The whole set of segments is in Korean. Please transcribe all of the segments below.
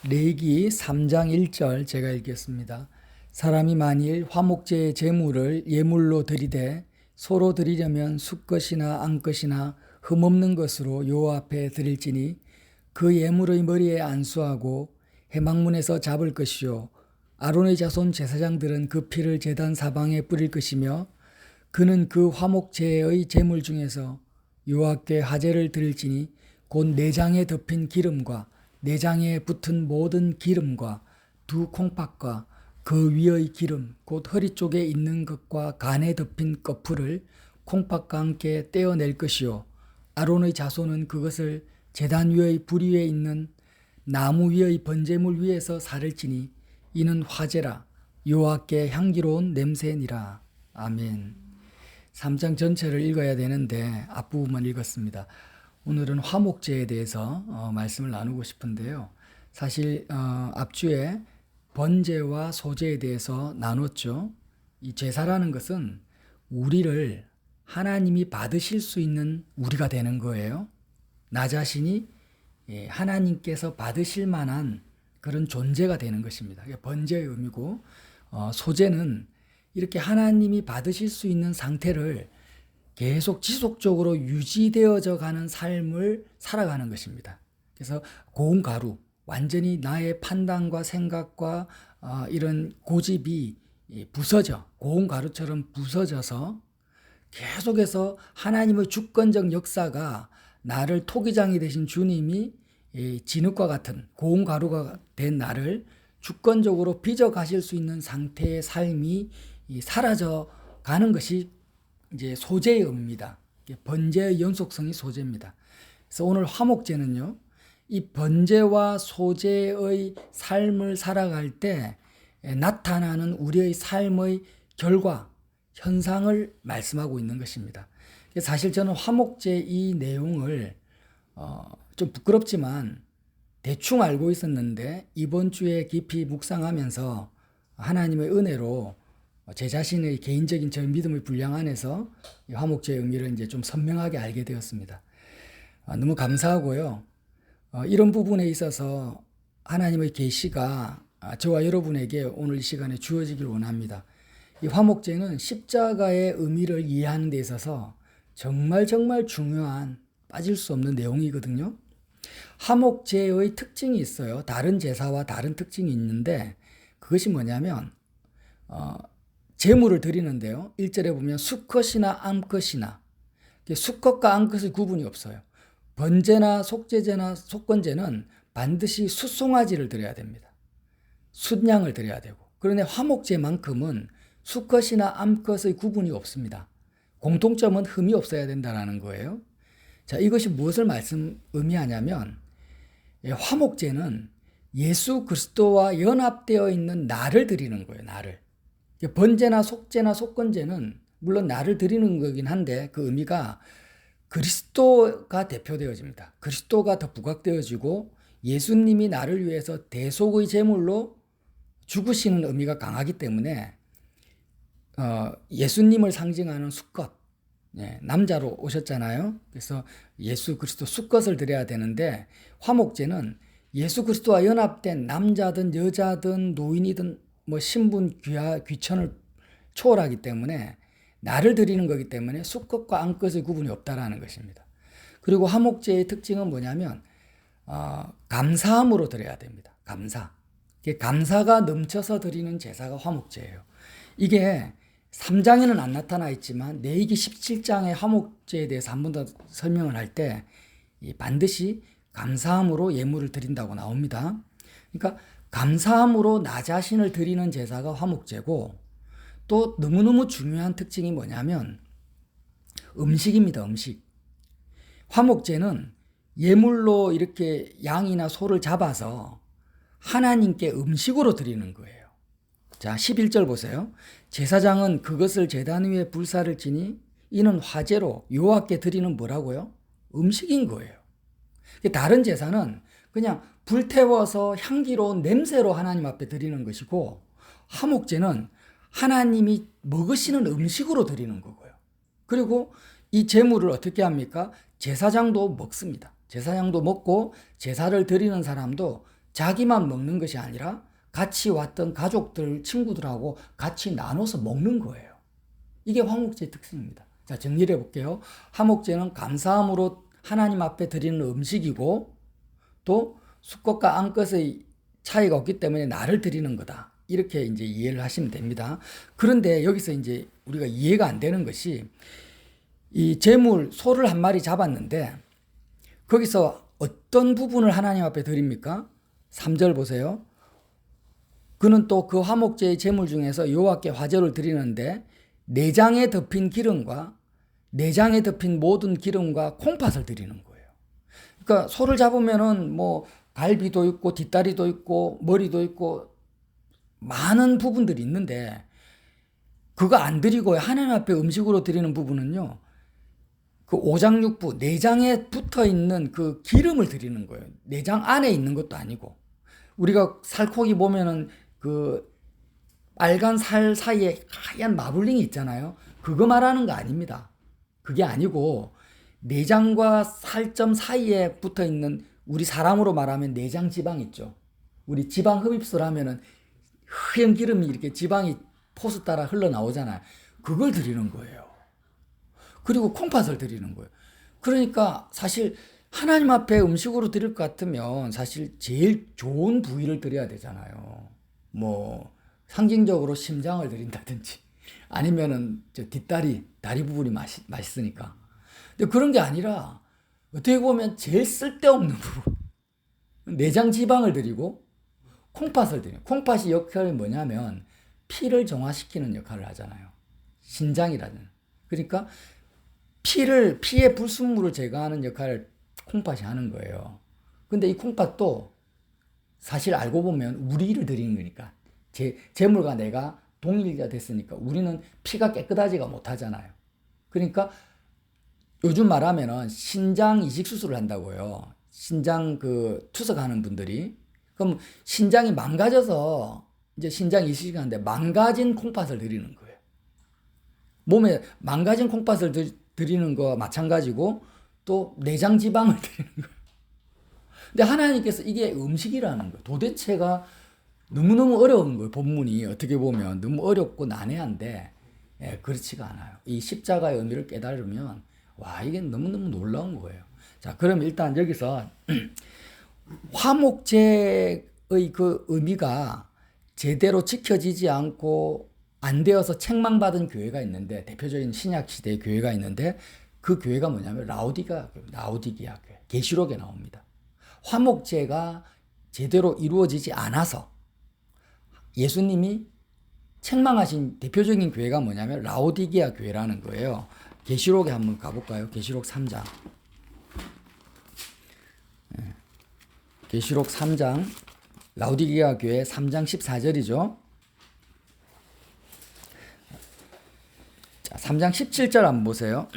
레위기 3장 1절 제가 읽겠습니다. 사람이 만일 화목제의 제물을 예물로 드리되 소로 드리려면 숫것이나 암것이나 흠없는 것으로 여호와 앞에 드릴지니 그 예물의 머리에 안수하고 회막문에서 잡을 것이요 아론의 자손 제사장들은 그 피를 제단 사방에 뿌릴 것이며 그는 그 화목제의 제물 중에서 여호와께 화제를 드릴지니 곧 내장에 덮인 기름과 내장에 붙은 모든 기름과 두 콩팥과 그 위의 기름 곧 허리 쪽에 있는 것과 간에 덮인 꺼풀을 콩팥과 함께 떼어낼 것이요 아론의 자손은 그것을 제단 위의 불 위에 있는 나무 위의 번제물 위에서 사를지니 이는 화제라 여호와께 향기로운 냄새니라. 아멘. 3장 전체를 읽어야 되는데 앞부분만 읽었습니다. 오늘은 화목제에 대해서 말씀을 나누고 싶은데요. 사실 앞주에 번제와 소제에 대해서 나눴죠. 이 제사라는 것은 우리를 하나님이 받으실 수 있는 우리가 되는 거예요. 나 자신이 하나님께서 받으실 만한 그런 존재가 되는 것입니다. 번제의 의미고 소제는 이렇게 하나님이 받으실 수 있는 상태를 계속 지속적으로 유지되어져 가는 삶을 살아가는 것입니다. 그래서 고운 가루, 완전히 나의 판단과 생각과 이런 고집이 부서져, 고운 가루처럼 부서져서 계속해서 하나님의 주권적 역사가 나를 토기장이 되신 주님이 진흙과 같은 고운 가루가 된 나를 주권적으로 빚어 가실 수 있는 상태의 삶이 사라져 가는 것이 이제 소제의 의미입니다. 번제의 연속성이 소제입니다. 그래서 오늘 화목제는요, 이 번제와 소제의 삶을 살아갈 때 나타나는 우리의 삶의 결과, 현상을 말씀하고 있는 것입니다. 사실 저는 화목제 이 내용을 좀 부끄럽지만 대충 알고 있었는데 이번 주에 깊이 묵상하면서 하나님의 은혜로 제 자신의 개인적인 저 믿음의 분량 안에서 화목제의 의미를 이제 좀 선명하게 알게 되었습니다. 너무 감사하고요. 이런 부분에 있어서 하나님의 계시가 저와 여러분에게 오늘 이 시간에 주어지길 원합니다. 이 화목제는 십자가의 의미를 이해하는 데 있어서 정말 중요한 빠질 수 없는 내용이거든요. 화목제의 특징이 있어요. 다른 제사와 다른 특징이 있는데 그것이 뭐냐면 제물을 드리는데요. 1절에 보면 수컷이나 암컷이나 수컷과 암컷의 구분이 없어요. 번제나 속제제나 속건제는 반드시 숫송아지를 드려야 됩니다. 숫양을 드려야 되고 그런데 화목제만큼은 수컷이나 암컷의 구분이 없습니다. 공통점은 흠이 없어야 된다는 거예요. 자, 이것이 무엇을 의미하냐면 화목제는 예수 그리스도와 연합되어 있는 나를 드리는 거예요. 나를. 번제나 속제나 속건제는 물론 나를 드리는 거긴 한데 그 의미가 그리스도가 대표되어집니다. 그리스도가 더 부각되어지고 예수님이 나를 위해서 대속의 제물로 죽으시는 의미가 강하기 때문에 예수님을 상징하는 수컷, 남자로 오셨잖아요. 그래서 예수 그리스도 수컷을 드려야 되는데 화목제는 예수 그리스도와 연합된 남자든 여자든 노인이든 뭐 신분 귀천을 초월하기 때문에 나를 드리는 거기 때문에 수컷과 암컷의 구분이 없다라는 것입니다. 그리고 화목제의 특징은 뭐냐면 감사함으로 드려야 됩니다. 감사가 넘쳐서 드리는 제사가 화목제예요. 이게 3장에는 안 나타나 있지만 레위기 17장의 화목제에 대해서 한 번 더 설명을 할 때 반드시 감사함으로 예물을 드린다고 나옵니다. 그러니까 감사함으로 나 자신을 드리는 제사가 화목제고 또 너무너무 중요한 특징이 뭐냐면 음식입니다. 음식. 화목제는 예물로 이렇게 양이나 소를 잡아서 하나님께 음식으로 드리는 거예요. 자, 11절 보세요. 제사장은 그것을 제단 위에 불사를 지니 이는 화제로 여호와께 드리는 뭐라고요? 음식인 거예요. 다른 제사는 그냥 불태워서 향기로운 냄새로 하나님 앞에 드리는 것이고 화목제는 하나님이 먹으시는 음식으로 드리는 거고요. 그리고 이 제물을 어떻게 합니까? 제사장도 먹습니다. 제사장도 먹고 제사를 드리는 사람도 자기만 먹는 것이 아니라 같이 왔던 가족들, 친구들하고 같이 나눠서 먹는 거예요. 이게 화목제의 특징입니다. 자, 정리를 해볼게요. 화목제는 감사함으로 하나님 앞에 드리는 음식이고, 또 수컷과 암컷의 차이가 없기 때문에 나를 드리는 거다. 이렇게 이제 이해를 하시면 됩니다. 그런데 여기서 이제 우리가 이해가 안 되는 것이, 이 제물, 소를 한 마리 잡았는데, 거기서 어떤 부분을 하나님 앞에 드립니까? 3절 보세요. 그는 또 그 화목제의 제물 중에서 여호와께 화제를 드리는데 내장에 덮인 기름과 내장에 덮인 모든 기름과 콩팥을 드리는 거예요. 그러니까 소를 잡으면은 뭐 갈비도 있고 뒷다리도 있고 머리도 있고 많은 부분들이 있는데, 그거 안 드리고 하나님 앞에 음식으로 드리는 부분은요, 그 오장육부 내장에 붙어 있는 그 기름을 드리는 거예요. 내장 안에 있는 것도 아니고, 우리가 살코기 보면은 그 빨간 살 사이에 하얀 마블링이 있잖아요. 그거 말하는 거 아닙니다. 그게 아니고 내장과 살점 사이에 붙어 있는, 우리 사람으로 말하면 내장 지방 있죠. 우리 지방 흡입술 하면은 하얀 기름이 이렇게 지방이 포수 따라 흘러나오잖아요. 그걸 드리는 거예요. 그리고 콩팥을 드리는 거예요. 그러니까 사실 하나님 앞에 음식으로 드릴 것 같으면 사실 제일 좋은 부위를 드려야 되잖아요. 뭐 상징적으로 심장을 드린다든지 아니면은 저 뒷다리, 다리 부분이 맛있으니까. 근데 그런 게 아니라 어떻게 보면 제일 쓸데없는 부분, 내장 지방을 드리고 콩팥을 드려요. 콩팥이 역할이 뭐냐면 피를 정화시키는 역할을 하잖아요. 신장이라는. 그러니까 피의 불순물을 제거하는 역할을 콩팥이 하는 거예요. 근데 이 콩팥도 사실 알고 보면 우리를 드리는 거니까, 제물과 내가 동일가 됐으니까 우리는 피가 깨끗하지가 못하잖아요. 그러니까 요즘 말하면은 신장 이식 수술을 한다고요. 신장 그 투석하는 분들이. 그럼 신장이 망가져서 이제 신장 이식을 하는데 망가진 콩팥을 드리는 거예요. 몸에 망가진 콩팥을 드리는 거와 마찬가지고 또 내장 지방을 드리는 거예요. 근데 하나님께서 이게 음식이라는 거예요. 도대체가 너무너무 어려운 거예요. 본문이 어떻게 보면 너무 어렵고 난해한데, 그렇지가 않아요. 이 십자가의 의미를 깨달으면 와, 이게 너무너무 놀라운 거예요. 자, 그럼 일단 여기서 화목제의 그 의미가 제대로 지켜지지 않고 안 되어서 책망받은 교회가 있는데, 대표적인 신약 시대의 교회가 있는데, 그 교회가 뭐냐면 라오디게아 교회, 계시록에 나옵니다. 화목제가 제대로 이루어지지 않아서 예수님이 책망하신 대표적인 교회가 뭐냐면 라오디게아 교회라는 거예요. 계시록에 한번 가볼까요? 계시록 3장. 계시록 3장, 라오디게아 교회 3장 14절이죠. 자, 3장 17절 한번 보세요.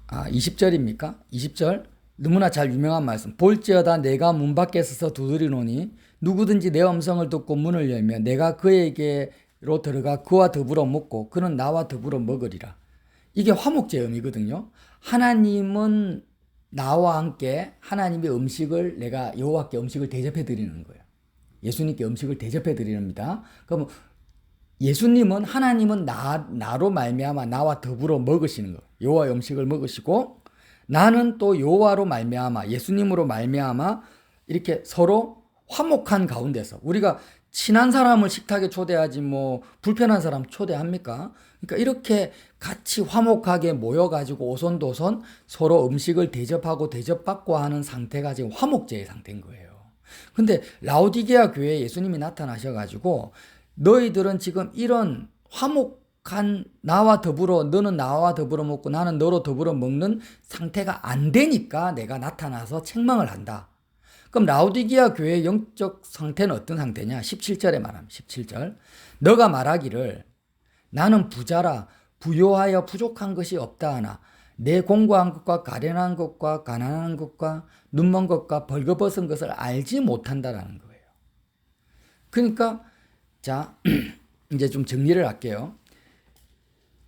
20절입니까? 20절. 너무나 잘 유명한 말씀. 볼지어다 내가 문 밖에 서서 두드리노니 누구든지 내 음성을 듣고 문을 열면 내가 그에게로 들어가 그와 더불어 먹고 그는 나와 더불어 먹으리라. 이게 화목제의 의미거든요. 하나님은 나와 함께 하나님의 음식을, 내가 여호와께 음식을 대접해 드리는 거예요. 예수님께 음식을 대접해 드립니다. 그럼 예수님은, 하나님은 나로 말미암아 나와 더불어 먹으시는 거예요. 여호와의 음식을 먹으시고, 나는 또 여호와로 말미암아, 예수님으로 말미암아 이렇게 서로 화목한 가운데서, 우리가 친한 사람을 식탁에 초대하지 뭐 불편한 사람 초대합니까? 그러니까 이렇게 같이 화목하게 모여가지고 오손도손 서로 음식을 대접하고 대접받고 하는 상태가 지금 화목제의 상태인 거예요. 근데 라오디게아 교회에 예수님이 나타나셔가지고 너희들은 지금 이런 화목한, 나와 더불어, 너는 나와 더불어 먹고 나는 너로 더불어 먹는 상태가 안 되니까 내가 나타나서 책망을 한다. 그럼 라오디게아 교회의 영적 상태는 어떤 상태냐? 17절에 말합니다. 17절. 너가 말하기를 나는 부자라 부요하여 부족한 것이 없다 하나 내 공고한 것과 가련한 것과 가난한 것과 눈먼 것과 벌거벗은 것을 알지 못한다라는 거예요. 그러니까 자, 이제 좀 정리를 할게요.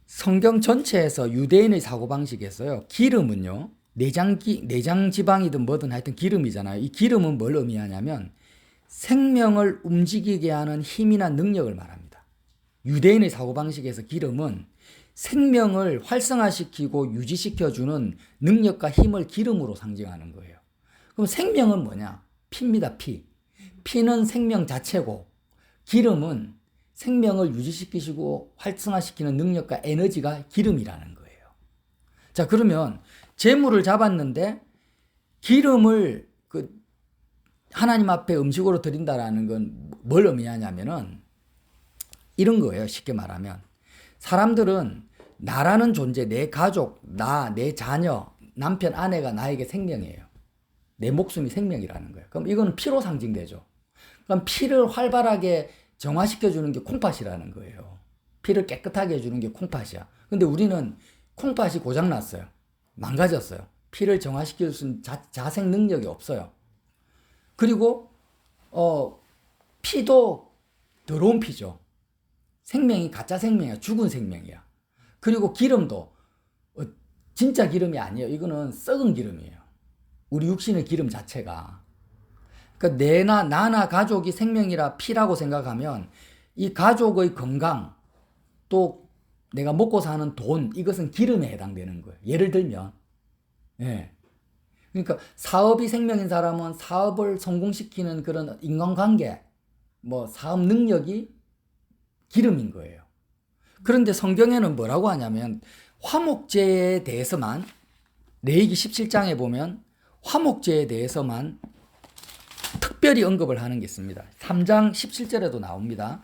성경 전체에서 유대인의 사고방식에서요, 기름은요, 내장 지방이든 뭐든 하여튼 기름이잖아요. 이 기름은 뭘 의미하냐면 생명을 움직이게 하는 힘이나 능력을 말합니다. 유대인의 사고방식에서 기름은 생명을 활성화시키고 유지시켜주는 능력과 힘을 기름으로 상징하는 거예요. 그럼 생명은 뭐냐? 피입니다. 피. 피는 생명 자체고 기름은 생명을 유지시키시고 활성화시키는 능력과 에너지가 기름이라는 거예요. 자, 그러면 재물을 잡았는데 기름을 하나님 앞에 음식으로 드린다라는 건 뭘 의미하냐면은 이런 거예요. 쉽게 말하면 사람들은 나라는 존재, 내 가족, 내 자녀, 남편, 아내가 나에게 생명이에요. 내 목숨이 생명이라는 거예요. 그럼 이거는 피로 상징되죠. 그럼 피를 활발하게 정화시켜주는 게 콩팥이라는 거예요. 피를 깨끗하게 해주는 게 콩팥이야. 근데 우리는 콩팥이 고장났어요. 망가졌어요. 피를 정화시킬 수 있는 자생 능력이 없어요. 그리고 피도 더러운 피죠. 생명이 가짜 생명이야. 죽은 생명이야. 그리고 기름도 진짜 기름이 아니에요. 이거는 썩은 기름이에요. 우리 육신의 기름 자체가. 그러니까 나나 가족이 생명이라 피라고 생각하면 이 가족의 건강 또 내가 먹고 사는 돈 이것은 기름에 해당되는 거예요. 예를 들면 그러니까 사업이 생명인 사람은 사업을 성공시키는 그런 인간관계 사업 능력이 기름인 거예요. 그런데 성경에는 뭐라고 하냐면 화목제에 대해서만 레위기 17장에 보면 화목제에 대해서만 특별히 언급을 하는 게 있습니다. 3장 17절에도 나옵니다.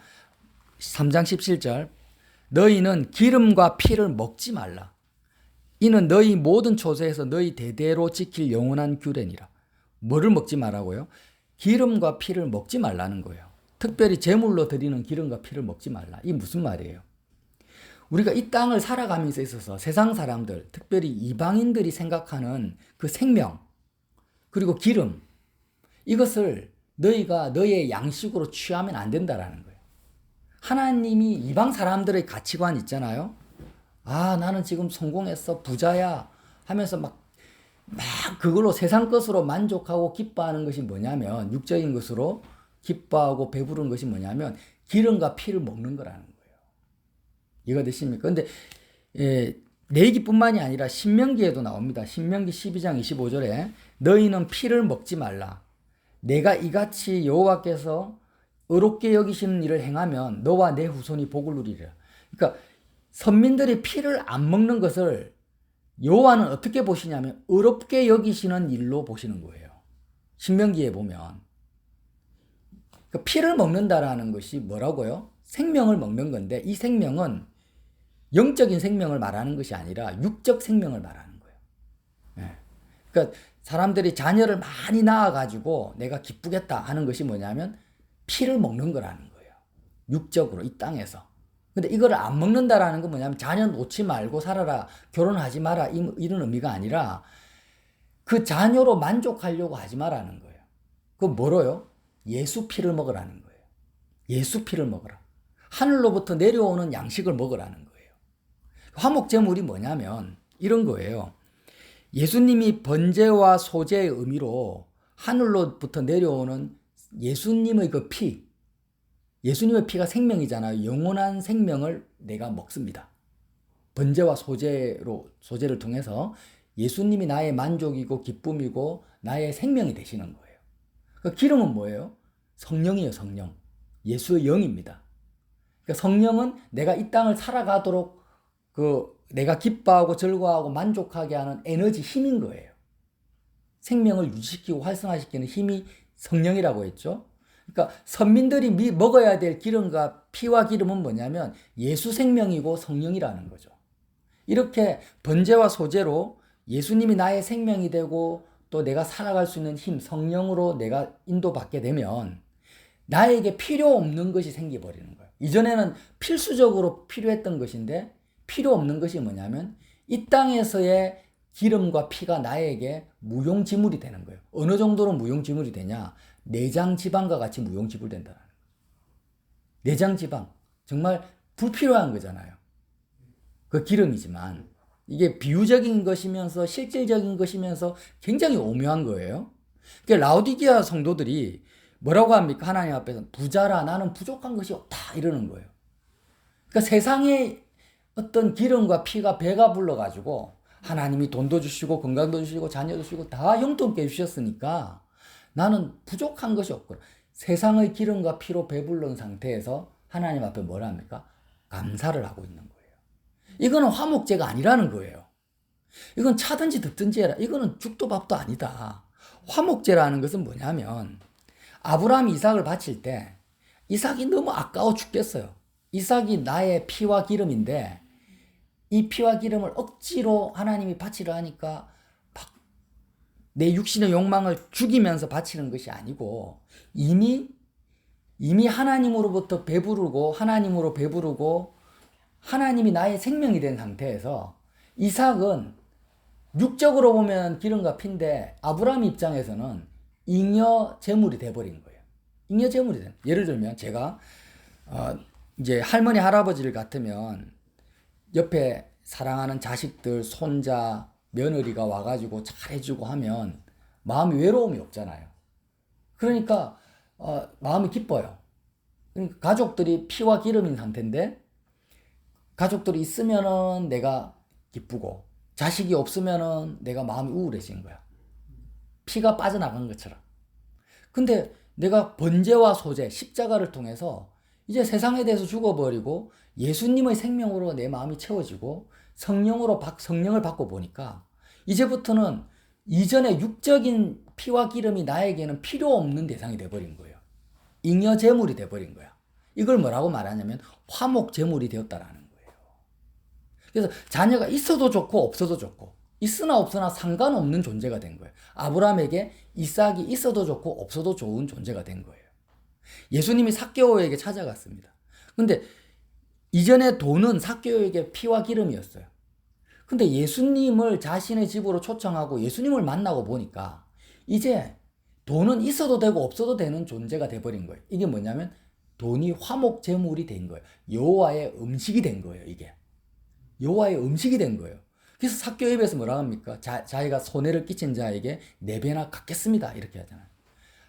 3장 17절 너희는 기름과 피를 먹지 말라. 이는 너희 모든 초소에서 너희 대대로 지킬 영원한 규례니라. 뭐를 먹지 말라고요? 기름과 피를 먹지 말라는 거예요. 특별히 제물로 드리는 기름과 피를 먹지 말라. 이게 무슨 말이에요? 우리가 이 땅을 살아가면서 있어서 세상 사람들, 특별히 이방인들이 생각하는 그 생명, 그리고 기름, 이것을 너희가 너의 양식으로 취하면 안 된다라는 거예요. 하나님이 이방 사람들의 가치관 있잖아요. 나는 지금 성공했어, 부자야 하면서 막 그걸로 세상 것으로 만족하고 기뻐하는 것이 뭐냐면, 육적인 것으로 기뻐하고 배부른 것이 뭐냐면 기름과 피를 먹는 거라는 거예요. 이해가 되십니까? 근데 레위기뿐만이 아니라 신명기에도 나옵니다. 신명기 12장 25절에 너희는 피를 먹지 말라. 내가 이같이 여호와께서 의롭게 여기시는 일을 행하면 너와 내 후손이 복을 누리리라. 그러니까 선민들이 피를 안 먹는 것을 여호와는 어떻게 보시냐면 의롭게 여기시는 일로 보시는 거예요. 신명기에 보면 피를 먹는다라는 것이 뭐라고요? 생명을 먹는 건데 이 생명은 영적인 생명을 말하는 것이 아니라 육적 생명을 말하는 거예요. 그러니까 사람들이 자녀를 많이 낳아가지고 내가 기쁘겠다 하는 것이 뭐냐면 피를 먹는 거라는 거예요. 육적으로 이 땅에서. 근데 이거를 안 먹는다라는 건 뭐냐면 자녀 놓지 말고 살아라, 결혼하지 마라 이런 의미가 아니라 그 자녀로 만족하려고 하지 마라는 거예요. 그건 뭐로요? 예수 피를 먹으라는 거예요. 예수 피를 먹으라. 하늘로부터 내려오는 양식을 먹으라는 거예요. 화목제물이 뭐냐면 이런 거예요. 예수님이 번제와 소제의 의미로 하늘로부터 내려오는 예수님의 그 피, 예수님의 피가 생명이잖아요. 영원한 생명을 내가 먹습니다. 번제와 소제를 통해서 예수님이 나의 만족이고 기쁨이고 나의 생명이 되시는 거예요. 그 기름은 뭐예요? 성령이에요, 성령. 예수의 영입니다. 그러니까 성령은 내가 이 땅을 살아가도록 내가 기뻐하고 즐거워하고 만족하게 하는 에너지, 힘인 거예요. 생명을 유지시키고 활성화시키는 힘이 성령이라고 했죠. 그러니까 선민들이 먹어야 될 기름과 피와 기름은 뭐냐면 예수 생명이고 성령이라는 거죠. 이렇게 번제와 소제로 예수님이 나의 생명이 되고 또 내가 살아갈 수 있는 힘, 성령으로 내가 인도받게 되면 나에게 필요 없는 것이 생겨버리는 거예요. 이전에는 필수적으로 필요했던 것인데 필요 없는 것이 뭐냐면 이 땅에서의 기름과 피가 나에게 무용지물이 되는 거예요. 어느 정도로 무용지물이 되냐? 내장 지방과 같이 무용지물된다는 거예요. 내장 지방, 정말 불필요한 거잖아요. 그 기름이지만 이게 비유적인 것이면서 실질적인 것이면서 굉장히 오묘한 거예요. 그러니까 라오디게아 성도들이 뭐라고 합니까? 하나님 앞에서 부자라 나는 부족한 것이 없다 이러는 거예요. 그러니까 세상에 어떤 기름과 피가 배가 불러가지고 하나님이 돈도 주시고 건강도 주시고 자녀도 주시고 다 형통케 주셨으니까 나는 부족한 것이 없고 세상의 기름과 피로 배불른 상태에서 하나님 앞에 뭐라 합니까? 감사를 하고 있는 거예요. 이거는 화목제가 아니라는 거예요. 이건 차든지 듣든지 해라. 이거는 죽도 밥도 아니다. 화목제라는 것은 뭐냐면 아브라함이 이삭을 바칠 때 이삭이 너무 아까워 죽겠어요. 이삭이 나의 피와 기름인데 이 피와 기름을 억지로 하나님이 바치려 하니까 내 육신의 욕망을 죽이면서 바치는 것이 아니고 이미 하나님으로부터 배부르고 하나님으로 배부르고 하나님이 나의 생명이 된 상태에서 이삭은 육적으로 보면 기름과 피인데 아브라함 입장에서는 잉여 제물이 돼버린 거예요. 잉여 제물이 된. 예를 들면 제가 이제 할머니 할아버지를 같으면 옆에 사랑하는 자식들, 손자, 며느리가 와가지고 잘해주고 하면 마음이 외로움이 없잖아요. 그러니까 마음이 기뻐요. 그러니까 가족들이 피와 기름인 상태인데 가족들이 있으면은 내가 기쁘고 자식이 없으면은 내가 마음이 우울해진 거야. 피가 빠져나간 것처럼. 근데 내가 번제와 소제, 십자가를 통해서 이제 세상에 대해서 죽어버리고 예수님의 생명으로 내 마음이 채워지고 성령을 받고 보니까 이제부터는 이전에 육적인 피와 기름이 나에게는 필요 없는 대상이 돼버린 거예요. 잉여 제물이 돼버린 거야. 이걸 뭐라고 말하냐면 화목 제물이 되었다라는 거예요. 그래서 자녀가 있어도 좋고 없어도 좋고 있으나 없으나 상관없는 존재가 된 거예요. 아브라함에게 이삭이 있어도 좋고 없어도 좋은 존재가 된 거예요. 예수님이 삭개오에게 찾아갔습니다. 근데 이전에 돈은 삭개오에게 피와 기름이었어요. 근데 예수님을 자신의 집으로 초청하고 예수님을 만나고 보니까 이제 돈은 있어도 되고 없어도 되는 존재가 돼버린 거예요. 이게 뭐냐면 돈이 화목 제물이 된 거예요. 여호와의 음식이 된 거예요. 이게 여호와의 음식이 된 거예요. 그래서 삭개오 입에서 뭐라 합니까? 자기가 손해를 끼친 자에게 네 배나 갚겠습니다. 이렇게 하잖아요.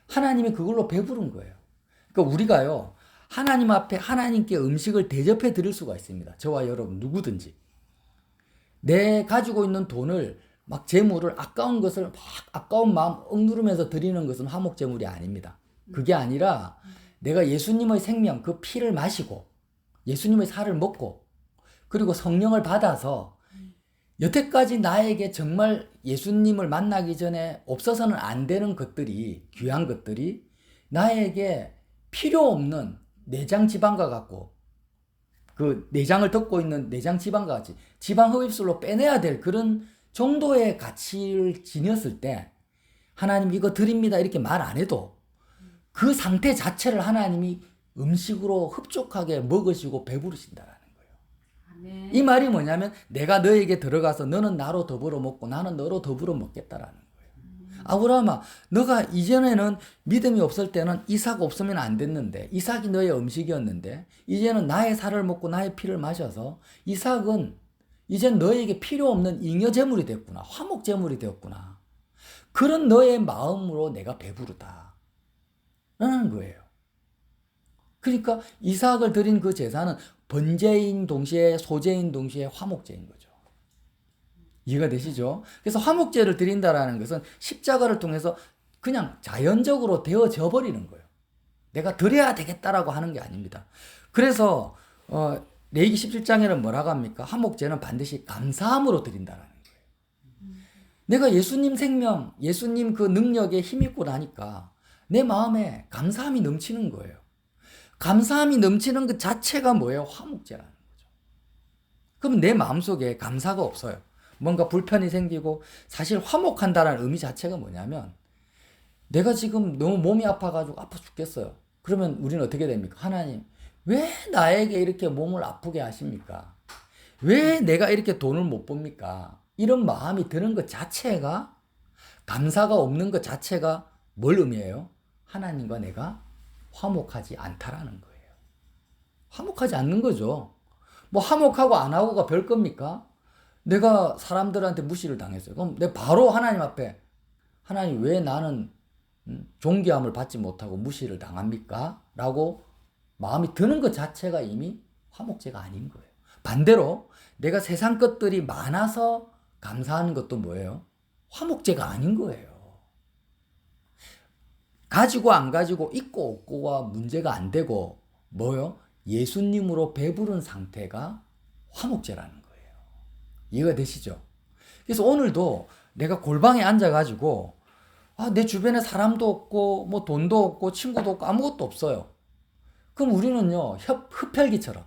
하나님이 그걸로 배부른 거예요. 그러니까 우리가요 하나님 앞에 하나님께 음식을 대접해 드릴 수가 있습니다. 저와 여러분 누구든지 내 가지고 있는 돈을 막 재물을 아까운 것을 막 아까운 마음 억누르면서 드리는 것은 화목 제물이 아닙니다. 그게 아니라 내가 예수님의 생명 그 피를 마시고 예수님의 살을 먹고 그리고 성령을 받아서 여태까지 나에게 정말 예수님을 만나기 전에 없어서는 안 되는 것들이 귀한 것들이 나에게 필요 없는 내장 지방과 같고 그 내장을 덮고 있는 내장 지방과 같이 지방 흡입술로 빼내야 될 그런 정도의 가치를 지녔을 때 하나님 이거 드립니다 이렇게 말 안 해도 그 상태 자체를 하나님이 음식으로 흡족하게 먹으시고 배부르신다라는 거예요. 아멘. 이 말이 뭐냐면 내가 너에게 들어가서 너는 나로 더불어 먹고 나는 너로 더불어 먹겠다라는 거예요. 아브라함아 너가 이전에는 믿음이 없을 때는 이삭 없으면 안 됐는데 이삭이 너의 음식이었는데 이제는 나의 살을 먹고 나의 피를 마셔서 이삭은 이젠 너에게 필요 없는 잉여 제물이 됐구나. 화목 제물이 되었구나. 그런 너의 마음으로 내가 배부르다 라는 거예요. 그러니까 이삭을 드린 그 제사는 번제인 동시에 소제인 동시에 화목제인 거죠. 이해가 되시죠? 그래서 화목제를 드린다라는 것은 십자가를 통해서 그냥 자연적으로 되어져 버리는 거예요. 내가 드려야 되겠다라고 하는 게 아닙니다. 그래서 레위기 17장에는 뭐라고 합니까? 화목제는 반드시 감사함으로 드린다라는 거예요. 내가 예수님 생명, 예수님 그 능력에 힘입고 나니까 내 마음에 감사함이 넘치는 거예요. 감사함이 넘치는 그 자체가 뭐예요? 화목제라는 거죠. 그럼 내 마음속에 감사가 없어요. 뭔가 불편이 생기고 사실 화목한다는 의미 자체가 뭐냐면 내가 지금 너무 몸이 아파가지고 아파 죽겠어요. 그러면 우리는 어떻게 됩니까? 하나님 왜 나에게 이렇게 몸을 아프게 하십니까? 왜 내가 이렇게 돈을 못 법니까? 이런 마음이 드는 것 자체가 감사가 없는 것 자체가 뭘 의미해요? 하나님과 내가 화목하지 않다라는 거예요. 화목하지 않는 거죠. 뭐 화목하고 안 하고가 별 겁니까? 내가 사람들한테 무시를 당했어요. 그럼 내가 바로 하나님 앞에 하나님 왜 나는 존귀함을 받지 못하고 무시를 당합니까? 라고 마음이 드는 것 자체가 이미 화목제가 아닌 거예요. 반대로 내가 세상 것들이 많아서 감사하는 것도 뭐예요? 화목제가 아닌 거예요. 가지고 안 가지고 있고 없고가 문제가 안 되고 뭐요? 예수님으로 배부른 상태가 화목제라는 거예요. 이해가 되시죠? 그래서 오늘도 내가 골방에 앉아가지고 내 주변에 사람도 없고 뭐 돈도 없고 친구도 없고 아무것도 없어요. 그럼 우리는요 흡혈귀처럼,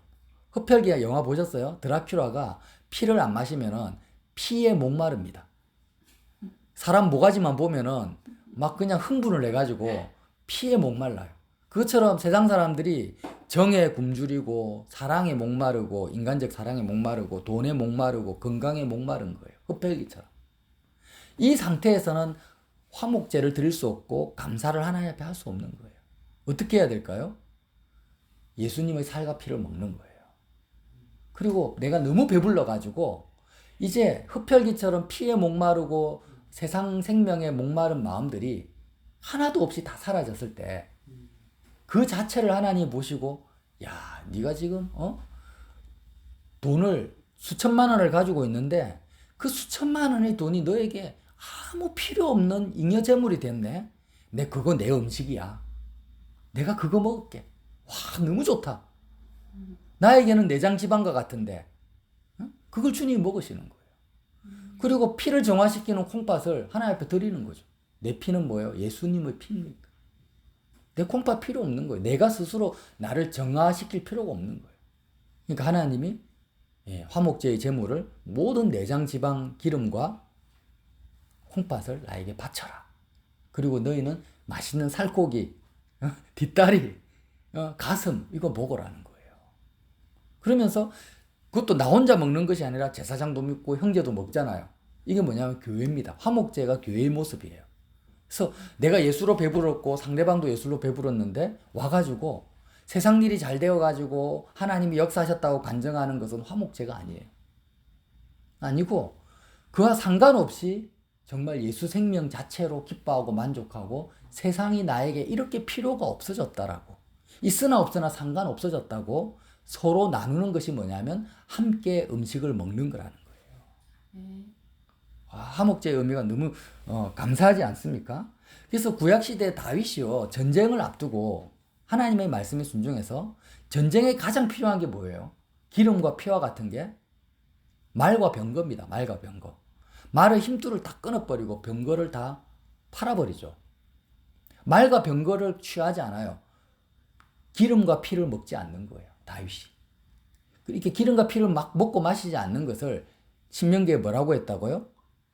흡혈귀 영화 보셨어요? 드라큘라가 피를 안 마시면은 피에 목마릅니다. 사람 모가지만 보면은 막 그냥 흥분을 해가지고 피에 목말라요. 그것처럼 세상 사람들이 정에 굶주리고 사랑에 목마르고 인간적 사랑에 목마르고 돈에 목마르고 건강에 목마른 거예요. 흡혈귀처럼. 이 상태에서는 화목제를 드릴 수 없고 감사를 하나님 앞에 할 수 없는 거예요. 어떻게 해야 될까요? 예수님의 살과 피를 먹는 거예요. 그리고 내가 너무 배불러가지고 이제 흡혈귀처럼 피에 목마르고 세상 생명에 목마른 마음들이 하나도 없이 다 사라졌을 때 그 자체를 하나님 보시고 네가 지금 돈을 수천만 원을 가지고 있는데 그 수천만 원의 돈이 너에게 아무 필요 없는 잉여재물이 됐네. 그거 내 음식이야. 내가 그거 먹을게. 와, 너무 좋다. 나에게는 내장 지방과 같은데 그걸 주님이 먹으시는 거예요. 그리고 피를 정화시키는 콩팥을 하나님 앞에 드리는 거죠. 내 피는 뭐예요? 예수님의 피입니까? 내 콩팥 필요 없는 거예요. 내가 스스로 나를 정화시킬 필요가 없는 거예요. 그러니까 하나님이 화목제의 제물을 모든 내장 지방 기름과 콩팥을 나에게 바쳐라. 그리고 너희는 맛있는 살코기, 뒷다리, 가슴 이거 먹으라는 거예요. 그러면서 그것도 나 혼자 먹는 것이 아니라 제사장도 먹고 형제도 먹잖아요. 이게 뭐냐면 교회입니다. 화목제가 교회의 모습이에요. 그래서 내가 예수로 배불렀고 상대방도 예수로 배불렀는데 와가지고 세상 일이 잘 되어가지고 하나님이 역사하셨다고 간증하는 것은 화목제가 아니에요. 아니고 그와 상관없이 정말 예수 생명 자체로 기뻐하고 만족하고 세상이 나에게 이렇게 필요가 없어졌다라고, 있으나 없으나 상관없어졌다고 서로 나누는 것이 뭐냐면 함께 음식을 먹는 거라는 거예요. 화목제의 의미가 너무 감사하지 않습니까? 그래서 구약시대 다윗이요 전쟁을 앞두고 하나님의 말씀에 순종해서 전쟁에 가장 필요한 게 뭐예요? 기름과 피와 같은 게 말과 병거입니다. 말과 병거. 말의 힘줄을 다 끊어버리고 병거를 다 팔아버리죠. 말과 병거를 취하지 않아요. 기름과 피를 먹지 않는 거예요. 다윗이. 이렇게 기름과 피를 막 먹고 마시지 않는 것을 신명기에 뭐라고 했다고요?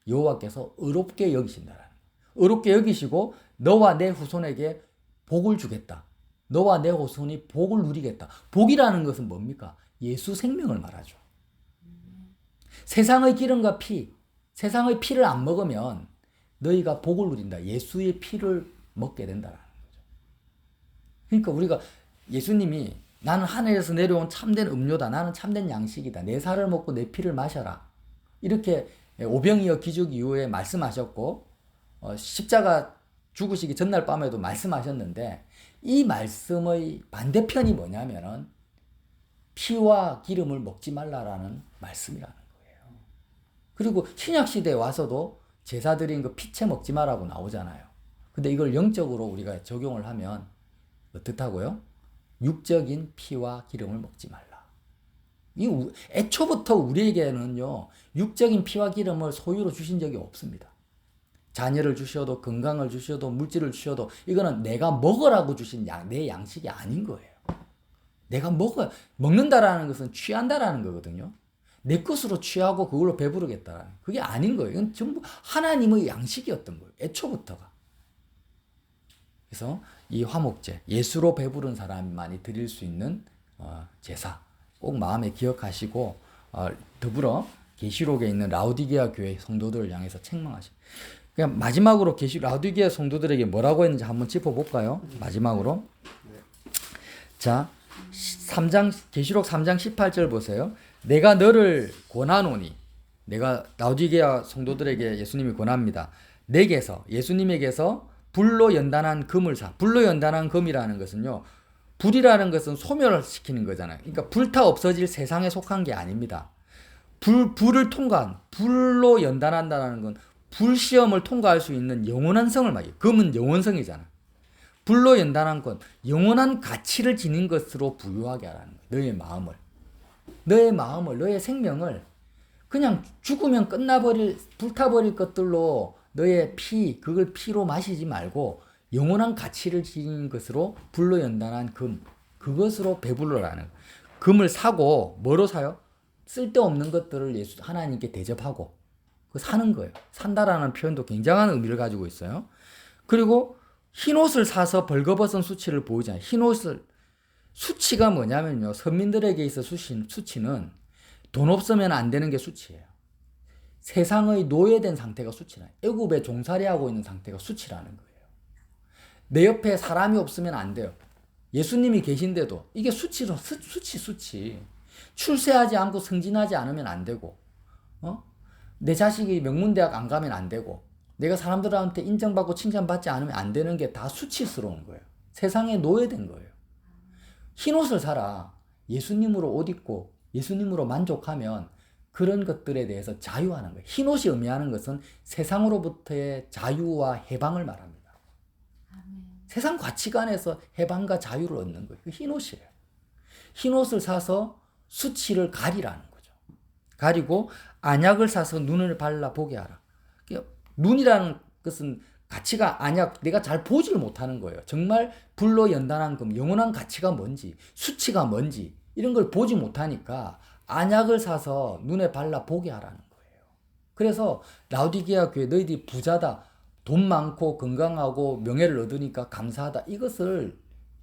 여호와께서 의롭게 여기신다라는 거예요. 의롭게 여기시고 너와 내 후손에게 복을 주겠다. 너와 내 후손이 복을 누리겠다. 복이라는 것은 뭡니까? 예수 생명을 말하죠. 세상의 기름과 피, 세상의 피를 안 먹으면 너희가 복을 누린다. 예수의 피를 먹게 된다라는 거죠. 그러니까 우리가 예수님이 나는 하늘에서 내려온 참된 음료다. 나는 참된 양식이다. 내 살을 먹고 내 피를 마셔라. 이렇게 오병이어 기적 이후에 말씀하셨고 십자가 죽으시기 전날 밤에도 말씀하셨는데 이 말씀의 반대편이 뭐냐면은 피와 기름을 먹지 말라라는 말씀이라는 거예요. 그리고 신약시대에 와서도 제사 드린 그 피채 먹지 말라고 나오잖아요. 근데 이걸 영적으로 우리가 적용을 하면 어떻다고요? 육적인 피와 기름을 먹지 말라. 애초부터 우리에게는요, 육적인 피와 기름을 소유로 주신 적이 없습니다. 자녀를 주셔도, 건강을 주셔도, 물질을 주셔도, 이거는 내가 먹으라고 주신 내 양식이 아닌 거예요. 내가 먹는다라는 것은 취한다라는 거거든요. 내 것으로 취하고 그걸로 배부르겠다라는. 그게 아닌 거예요. 이건 전부 하나님의 양식이었던 거예요. 애초부터가. 그래서 이 화목제, 예수로 배부른 사람만이 드릴 수 있는 제사. 꼭 마음에 기억하시고 더불어 계시록에 있는 라우디게아 교회 성도들을 향해서 책망하시고 그냥 마지막으로 라우디게아 성도들에게 뭐라고 했는지 한번 짚어볼까요? 마지막으로 자 3장 계시록 3장 18절 보세요. 내가 너를 권하노니 내가 라오디게아 성도들에게 예수님이 권합니다. 내게서 예수님에게서 불로 연단한 금을 사. 불로 연단한 금이라는 것은요. 불이라는 것은 소멸시키는 거잖아요. 그러니까 불타 없어질 세상에 속한 게 아닙니다. 불을 통과한, 불로 연단한다는 건 불시험을 통과할 수 있는 영원한 성을 말이에요. 금은 영원성이잖아. 불로 연단한 건 영원한 가치를 지닌 것으로 부유하게 하라는 거예요. 너의 마음을. 너의 마음을, 너의 생명을 그냥 죽으면 불타버릴 것들로 너의 그걸 피로 마시지 말고 영원한 가치를 지닌 것으로 불로 연단한 금, 그것으로 배불러라는 거예요. 금을 사고 뭐로 사요? 쓸데없는 것들을 하나님께 대접하고 사는 거예요. 산다라는 표현도 굉장한 의미를 가지고 있어요. 그리고 흰옷을 사서 벌거벗은 수치를 보이잖아요. 흰옷을 수치가 뭐냐면요. 선민들에게 있어 수치는 돈 없으면 안 되는 게 수치예요. 세상의 노예된 상태가 수치라. 애굽에 종살이하고 있는 상태가 수치라는 거예요. 내 옆에 사람이 없으면 안 돼요. 예수님이 계신데도 이게 수치로 수치. 출세하지 않고 승진하지 않으면 안 되고, 내 자식이 명문대학 안 가면 안 되고, 내가 사람들한테 인정받고 칭찬받지 않으면 안 되는 게 다 수치스러운 거예요. 세상에 노예된 거예요. 흰옷을 사라. 예수님으로 옷 입고 예수님으로 만족하면 그런 것들에 대해서 자유하는 거예요. 흰옷이 의미하는 것은 세상으로부터의 자유와 해방을 말합니다. 아멘. 세상 가치관에서 해방과 자유를 얻는 거예요. 흰옷이에요. 흰옷을 사서 수치를 가리라는 거죠. 가리고 안약을 사서 눈을 발라 보게 하라. 눈이라는 것은 가치가 안약, 내가 잘 보지를 못하는 거예요. 정말 불로 연단한 금, 영원한 가치가 뭔지, 수치가 뭔지 이런 걸 보지 못하니까 안약을 사서 눈에 발라 보게 하라는 거예요. 그래서 라오디게아 교회 너희들이 부자다, 돈 많고 건강하고 명예를 얻으니까 감사하다, 이것을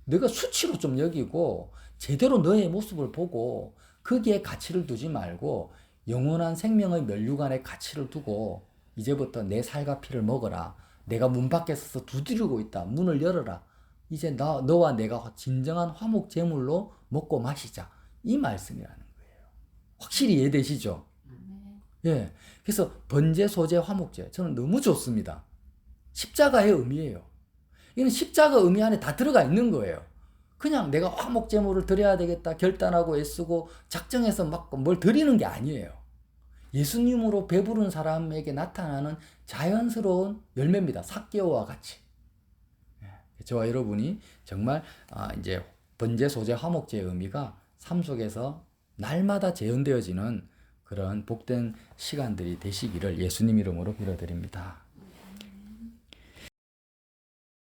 너가 수치로 좀 여기고 제대로 너의 모습을 보고 거기에 가치를 두지 말고 영원한 생명의 면류관에 가치를 두고 이제부터 내 살과 피를 먹어라. 내가 문 밖에 서서 두드리고 있다. 문을 열어라. 이제 너와 내가 진정한 화목 제물로 먹고 마시자. 이 말씀이라는 거예요. 확실히 이해되시죠? 예. 그래서 번제, 소제, 화목제. 저는 너무 좋습니다. 십자가의 의미예요. 이건 십자가 의미 안에 다 들어가 있는 거예요. 그냥 내가 화목 제물을 드려야 되겠다 결단하고 애쓰고 작정해서 막 뭘 드리는 게 아니에요. 예수님으로 배부른 사람에게 나타나는 자연스러운 열매입니다. 삭개오와 같이. 저와 여러분이 정말 이제 번제, 소제, 화목제의 의미가 삶 속에서 날마다 재현되어지는 그런 복된 시간들이 되시기를 예수님 이름으로 빌어드립니다.